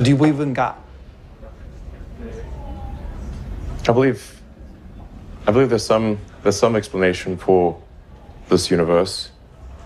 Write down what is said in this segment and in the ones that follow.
Do you believe in God? I believe there's some explanation for this universe,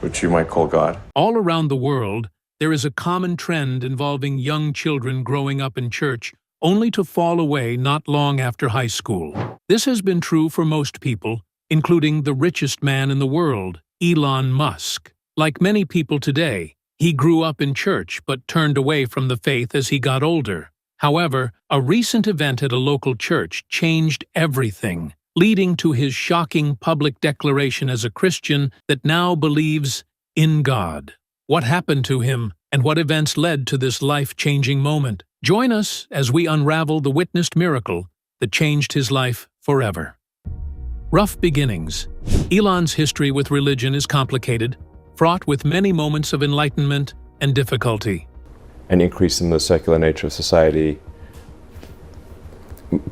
which you might call God. All around the world, there is a common trend involving young children growing up in church only to fall away not long after high school. This has been true for most people, including the richest man in the world, Elon Musk. Like many people today, he grew up in church but turned away from the faith as he got older. However, a recent event at a local church changed everything, leading to his shocking public declaration as a Christian that now believes in God. What happened to him, and what events led to this life-changing moment? Join us as we unravel the witnessed miracle that changed his life forever. Rough beginnings. Elon's history with religion is complicated, fraught with many moments of enlightenment and difficulty. An increase in the secular nature of society.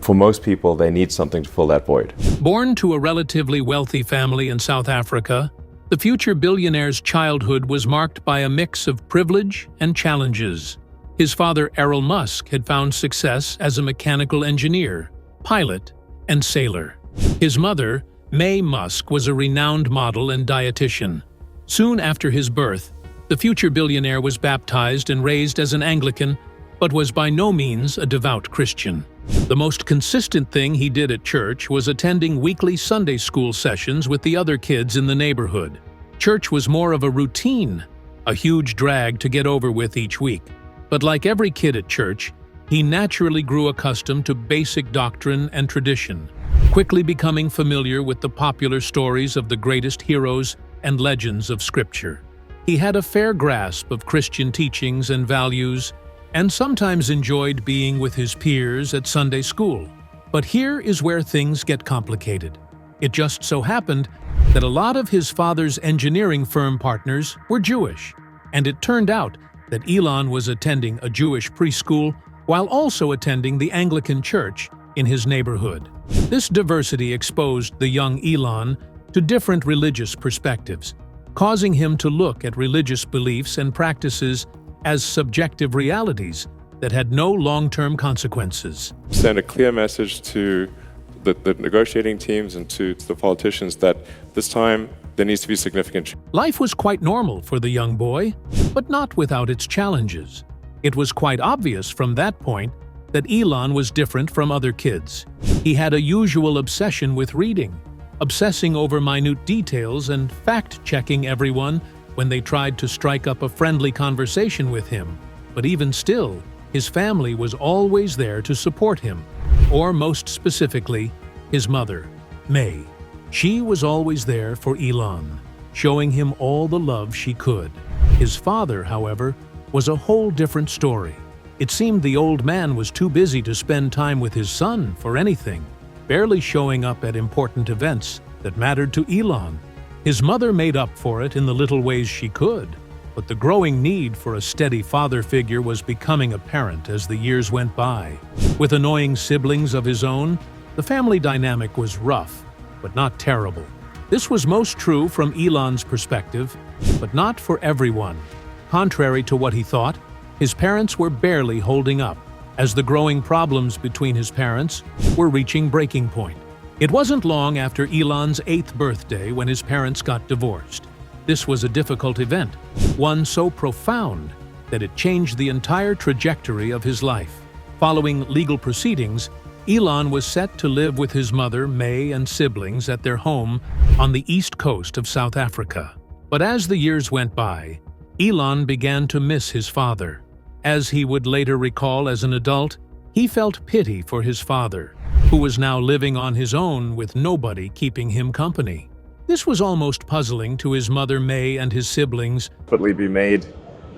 For most people, they need something to fill that void. Born to a relatively wealthy family in South Africa, the future billionaire's childhood was marked by a mix of privilege and challenges. His father, Elon Musk, had found success as a mechanical engineer, pilot, and sailor. His mother, May Musk, was a renowned model and dietitian. Soon after his birth, the future billionaire was baptized and raised as an Anglican, but was by no means a devout Christian. The most consistent thing he did at church was attending weekly Sunday school sessions with the other kids in the neighborhood. Church was more of a routine, a huge drag to get over with each week. But like every kid at church, he naturally grew accustomed to basic doctrine and tradition, quickly becoming familiar with the popular stories of the greatest heroes and legends of Scripture. He had a fair grasp of Christian teachings and values, and sometimes enjoyed being with his peers at Sunday school. But here is where things get complicated. It just so happened that a lot of his father's engineering firm partners were Jewish, and it turned out that Elon was attending a Jewish preschool while also attending the Anglican church in his neighborhood. This diversity exposed the young Elon to different religious perspectives, causing him to look at religious beliefs and practices as subjective realities that had no long-term consequences. Send a clear message to the negotiating teams and to the politicians that this time there needs to be significant change. Life was quite normal for the young boy, but not without its challenges. It was quite obvious from that point that Elon was different from other kids. He had a usual obsession with reading, obsessing over minute details and fact-checking everyone when they tried to strike up a friendly conversation with him. But even still, his family was always there to support him, or most specifically, his mother, May. She was always there for Elon, showing him all the love she could. His father, however, was a whole different story. It seemed the old man was too busy to spend time with his son for anything, barely showing up at important events that mattered to Elon. His mother made up for it in the little ways she could, but the growing need for a steady father figure was becoming apparent as the years went by. With annoying siblings of his own, the family dynamic was rough, but not terrible. This was most true from Elon's perspective, but not for everyone. Contrary to what he thought, his parents were barely holding up, as the growing problems between his parents were reaching breaking point. It wasn't long after Elon's 8th birthday when his parents got divorced. This was a difficult event, one so profound that it changed the entire trajectory of his life. Following legal proceedings, Elon was set to live with his mother, May, and siblings at their home on the east coast of South Africa. But as the years went by, Elon began to miss his father. As he would later recall as an adult, he felt pity for his father, who was now living on his own with nobody keeping him company. This was almost puzzling to his mother, May, and his siblings. Probably be made,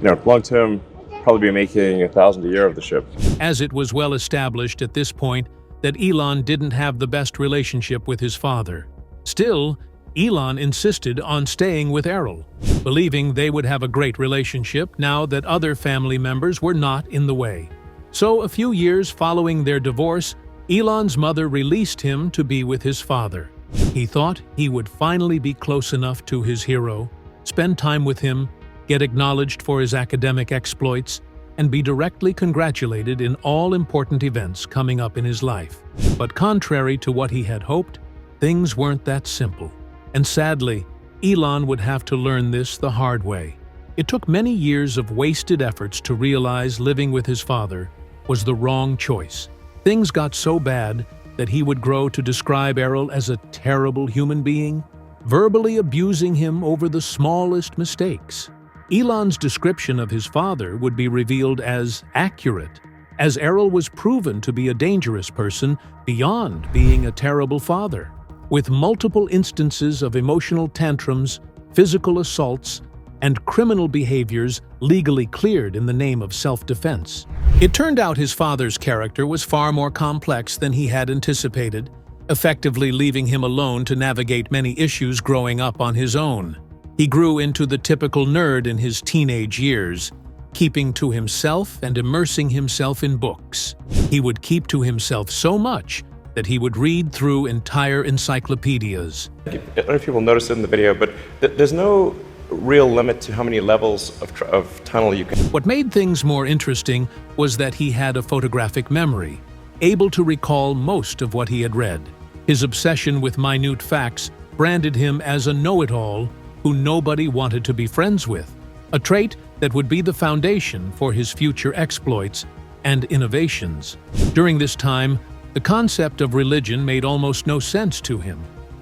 long term, probably be making $1,000 a year of the ship. As it was well established at this point that Elon didn't have the best relationship with his father. Still, Elon insisted on staying with Errol, believing they would have a great relationship now that other family members were not in the way. So a few years following their divorce, Elon's mother released him to be with his father. He thought he would finally be close enough to his hero, spend time with him, get acknowledged for his academic exploits, and be directly congratulated in all important events coming up in his life. But contrary to what he had hoped, things weren't that simple. And sadly, Elon would have to learn this the hard way. It took many years of wasted efforts to realize living with his father was the wrong choice. Things got so bad that he would grow to describe Errol as a terrible human being, verbally abusing him over the smallest mistakes. Elon's description of his father would be revealed as accurate, as Errol was proven to be a dangerous person beyond being a terrible father, with multiple instances of emotional tantrums, physical assaults, and criminal behaviors legally cleared in the name of self-defense. It turned out his father's character was far more complex than he had anticipated, effectively leaving him alone to navigate many issues growing up on his own. He grew into the typical nerd in his teenage years, keeping to himself and immersing himself in books. He would keep to himself so much that he would read through entire encyclopedias. I don't know if people noticed it in the video, but there's no real limit to how many levels of tunnel you can. What made things more interesting was that he had a photographic memory, able to recall most of what he had read. His obsession with minute facts branded him as a know-it-all who nobody wanted to be friends with, a trait that would be the foundation for his future exploits and innovations. During this time, the concept of religion made almost no sense to him,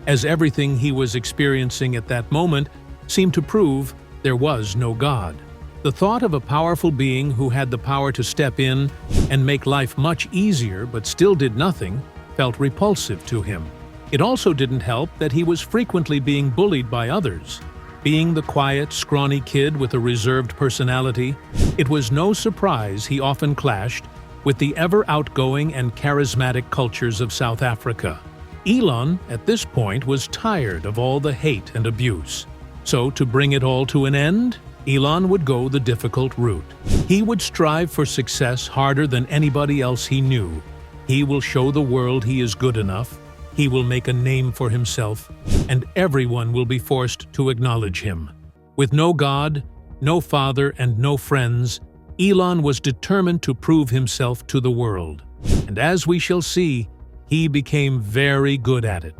as everything he was experiencing at that moment seemed to prove there was no God. The thought of a powerful being who had the power to step in and make life much easier but still did nothing felt repulsive to him. It also didn't help that he was frequently being bullied by others. Being the quiet, scrawny kid with a reserved personality, it was no surprise he often clashed with the ever-outgoing and charismatic cultures of South Africa. Elon, at this point, was tired of all the hate and abuse. So, to bring it all to an end, Elon would go the difficult route. He would strive for success harder than anybody else he knew. He will show the world he is good enough, he will make a name for himself, and everyone will be forced to acknowledge him. With no God, no father, and no friends, Elon was determined to prove himself to the world. And as we shall see, he became very good at it.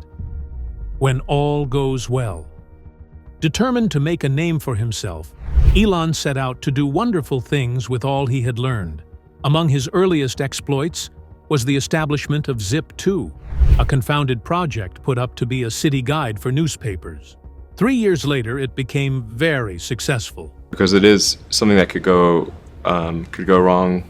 When all goes well. Determined to make a name for himself, Elon set out to do wonderful things with all he had learned. Among his earliest exploits was the establishment of Zip2, a confounded project put up to be a city guide for newspapers. 3 years later, it became very successful. Because it is something that could go wrong,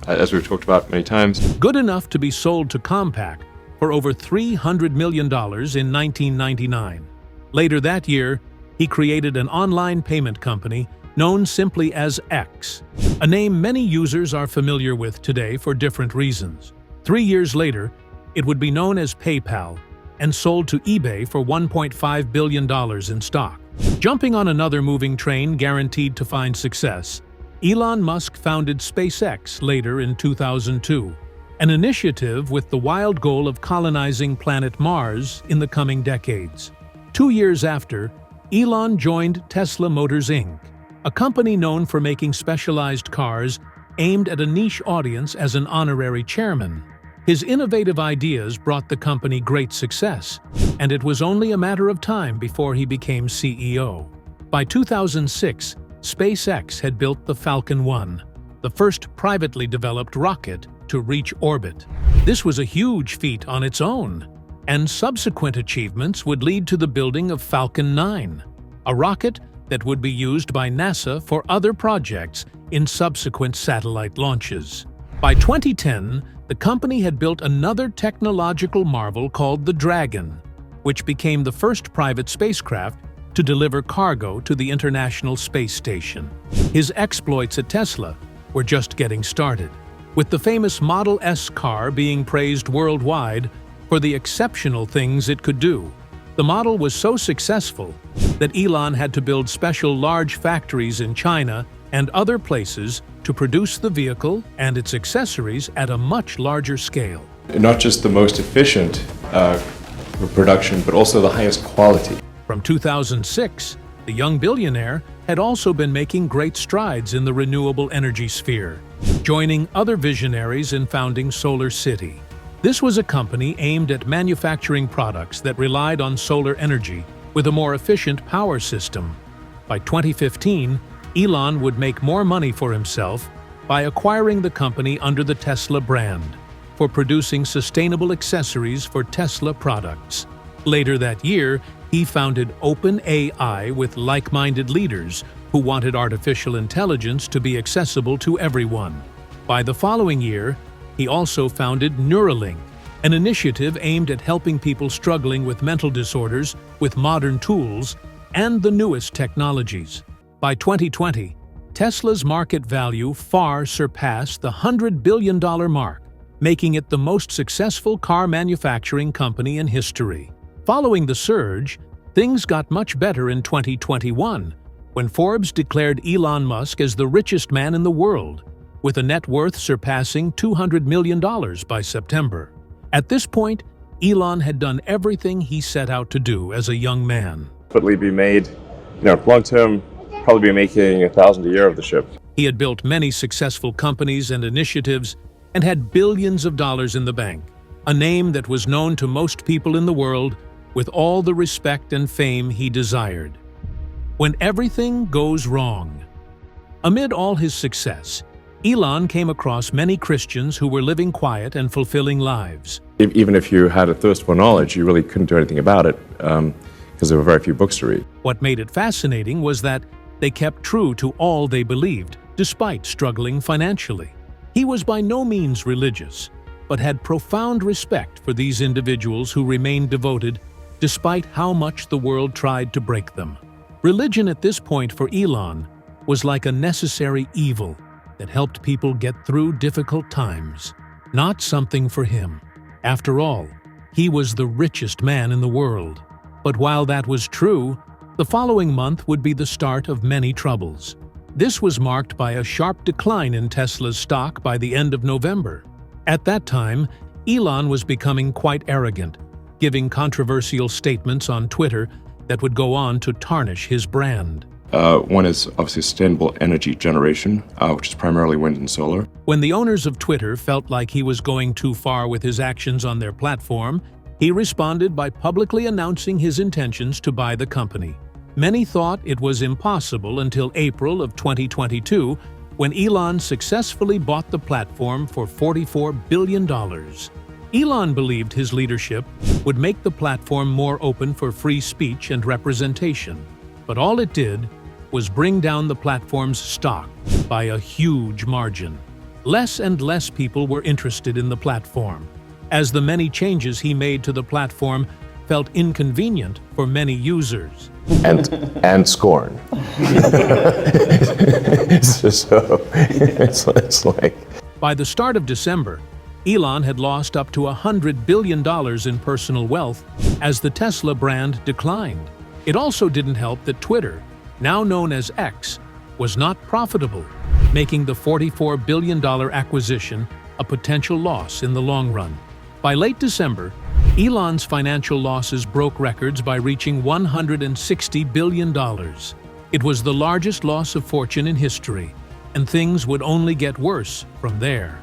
as we've talked about many times. Good enough to be sold to Compaq for over $300 million in 1999. Later that year, he created an online payment company known simply as X, a name many users are familiar with today for different reasons. 3 years later, it would be known as PayPal and sold to eBay for $1.5 billion in stock. Jumping on another moving train guaranteed to find success, Elon Musk founded SpaceX later in 2002, an initiative with the wild goal of colonizing planet Mars in the coming decades. 2 years after, Elon joined Tesla Motors Inc., a company known for making specialized cars aimed at a niche audience as an honorary chairman. His innovative ideas brought the company great success, and it was only a matter of time before he became CEO. By 2006, SpaceX had built the Falcon 1, the first privately developed rocket to reach orbit. This was a huge feat on its own, and subsequent achievements would lead to the building of Falcon 9, a rocket that would be used by NASA for other projects in subsequent satellite launches. By 2010, the company had built another technological marvel called the Dragon, which became the first private spacecraft to deliver cargo to the International Space Station. His exploits at Tesla were just getting started, with the famous Model S car being praised worldwide for the exceptional things it could do. The model was so successful that Elon had to build special large factories in China and other places to produce the vehicle and its accessories at a much larger scale. Not just the most efficient production, but also the highest quality. From 2006, The young billionaire had also been making great strides in the renewable energy sphere, joining other visionaries in founding Solar City. This was a company aimed at manufacturing products that relied on solar energy with a more efficient power system. By 2015, Elon would make more money for himself by acquiring the company under the Tesla brand for producing sustainable accessories for Tesla products. Later that year, he founded OpenAI with like-minded leaders who wanted artificial intelligence to be accessible to everyone. By the following year, he also founded Neuralink, an initiative aimed at helping people struggling with mental disorders with modern tools and the newest technologies. By 2020, Tesla's market value far surpassed the $100 billion mark, making it the most successful car manufacturing company in history. Following the surge, things got much better in 2021, when Forbes declared Elon Musk as the richest man in the world, with a net worth surpassing $200 million by September. At this point, Elon had done everything he set out to do as a young man. Probably be made, long term, probably be making $1,000 a year of the ship. He had built many successful companies and initiatives and had billions of dollars in the bank, a name that was known to most people in the world with all the respect and fame he desired. When everything goes wrong. Amid all his success, Elon came across many Christians who were living quiet and fulfilling lives. Even if you had a thirst for knowledge, you really couldn't do anything about it because there were very few books to read. What made it fascinating was that they kept true to all they believed, despite struggling financially. He was by no means religious, but had profound respect for these individuals who remained devoted despite how much the world tried to break them. Religion at this point for Elon was like a necessary evil that helped people get through difficult times, not something for him. After all, he was the richest man in the world. But while that was true, the following month would be the start of many troubles. This was marked by a sharp decline in Tesla's stock by the end of November. At that time, Elon was becoming quite arrogant, giving controversial statements on Twitter that would go on to tarnish his brand. One is obviously sustainable energy generation, which is primarily wind and solar. When the owners of Twitter felt like he was going too far with his actions on their platform, he responded by publicly announcing his intentions to buy the company. Many thought it was impossible until April of 2022, when Elon successfully bought the platform for $44 billion. Elon believed his leadership would make the platform more open for free speech and representation, but all it did was bring down the platform's stock by a huge margin. Less and less people were interested in the platform, as the many changes he made to the platform felt inconvenient for many users. And scorn. it's like... By the start of December, Elon had lost up to $100 billion in personal wealth as the Tesla brand declined. It also didn't help that Twitter, now known as X, was not profitable, making the $44 billion acquisition a potential loss in the long run. By late December, Elon's financial losses broke records by reaching $160 billion. It was the largest loss of fortune in history, and things would only get worse from there.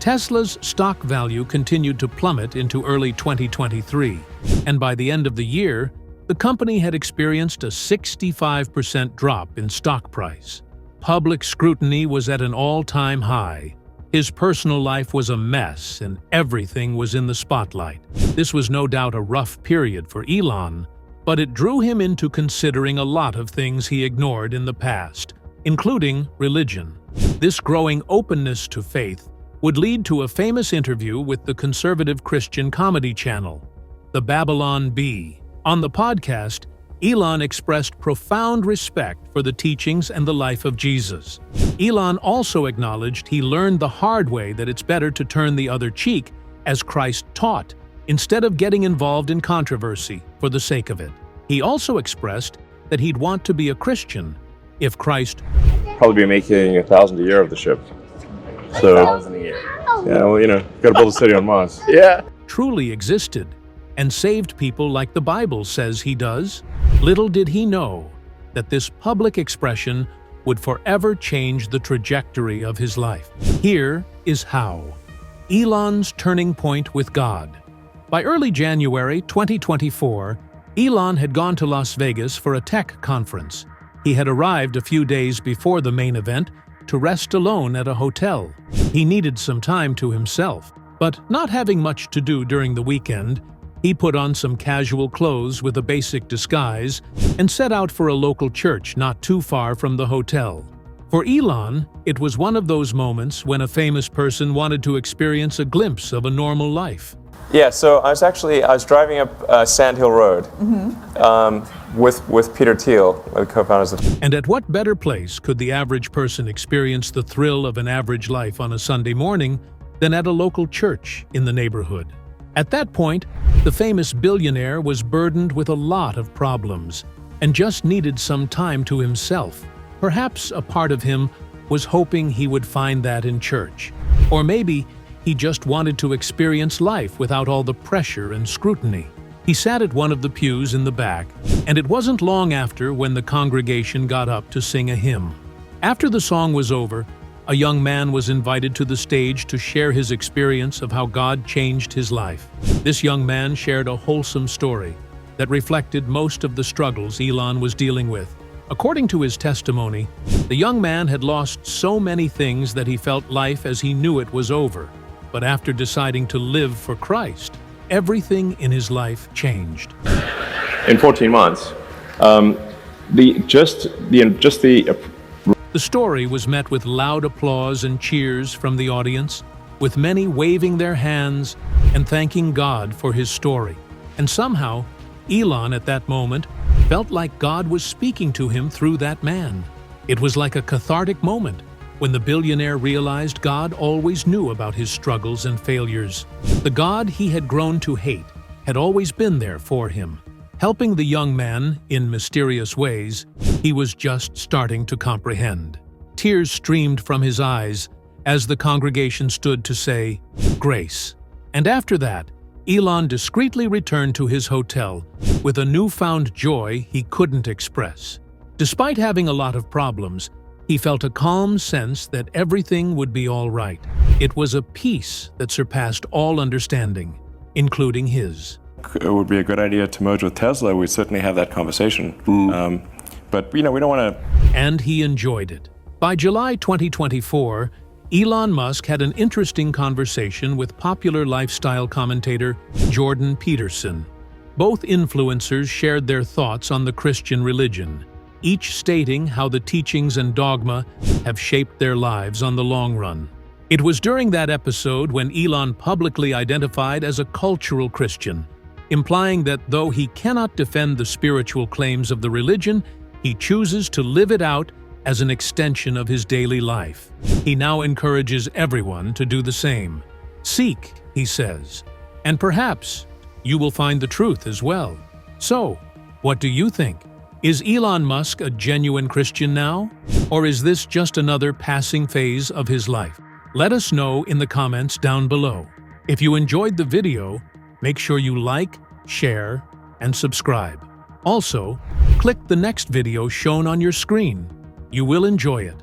Tesla's stock value continued to plummet into early 2023, and by the end of the year, the company had experienced a 65% drop in stock price. Public scrutiny was at an all-time high. His personal life was a mess, and everything was in the spotlight. This was no doubt a rough period for Elon, but it drew him into considering a lot of things he ignored in the past, including religion. This growing openness to faith would lead to a famous interview with the conservative Christian comedy channel, The Babylon Bee. On the podcast, Elon expressed profound respect for the teachings and the life of Jesus. Elon also acknowledged he learned the hard way that it's better to turn the other cheek, as Christ taught, instead of getting involved in controversy for the sake of it. He also expressed that he'd want to be a Christian if Christ Probably be making $1,000 a year of the ship. So, $1,000 a year. yeah, well, gotta build a city on Mars. Yeah. truly existed and saved people like the Bible says he does. Little did he know that this public expression would forever change the trajectory of his life. Here is how. Elon's turning point with God. By early January 2024, Elon had gone to Las Vegas for a tech conference. He had arrived a few days before the main event to rest alone at a hotel. He needed some time to himself, but not having much to do during the weekend, he put on some casual clothes with a basic disguise and set out for a local church not too far from the hotel. For Elon, it was one of those moments when a famous person wanted to experience a glimpse of a normal life. Yeah, so I was driving up Sand Hill Road with Peter Thiel, one of the co-founders of. And at what better place could the average person experience the thrill of an average life on a Sunday morning than at a local church in the neighborhood? At that point, the famous billionaire was burdened with a lot of problems and just needed some time to himself. Perhaps a part of him was hoping he would find that in church. Or maybe he just wanted to experience life without all the pressure and scrutiny. He sat at one of the pews in the back, and it wasn't long after when the congregation got up to sing a hymn. After the song was over, a young man was invited to the stage to share his experience of how God changed his life. This young man shared a wholesome story that reflected most of the struggles Elon was dealing with. According to his testimony, the young man had lost so many things that he felt life as he knew it was over. But after deciding to live for Christ, everything in his life changed. In 14 months, the story was met with loud applause and cheers from the audience, with many waving their hands and thanking God for his story. And somehow, Elon at that moment felt like God was speaking to him through that man. It was like a cathartic moment when the billionaire realized God always knew about his struggles and failures. The God he had grown to hate had always been there for him, helping the young man in mysterious ways he was just starting to comprehend. Tears streamed from his eyes as the congregation stood to say, "Grace." And after that, Elon discreetly returned to his hotel with a newfound joy he couldn't express. Despite having a lot of problems, he felt a calm sense that everything would be all right. It was a peace that surpassed all understanding, including his. It would be a good idea to merge with Tesla. We certainly have that conversation. But, we don't want to... And he enjoyed it. By July 2024, Elon Musk had an interesting conversation with popular lifestyle commentator Jordan Peterson. Both influencers shared their thoughts on the Christian religion, each stating how the teachings and dogma have shaped their lives on the long run. It was during that episode when Elon publicly identified as a cultural Christian, implying that though he cannot defend the spiritual claims of the religion, he chooses to live it out as an extension of his daily life. He now encourages everyone to do the same. Seek, he says, and perhaps you will find the truth as well. So, what do you think? Is Elon Musk a genuine Christian now? Or is this just another passing phase of his life? Let us know in the comments down below. If you enjoyed the video, make sure you like, share, and subscribe. Also, click the next video shown on your screen. You will enjoy it.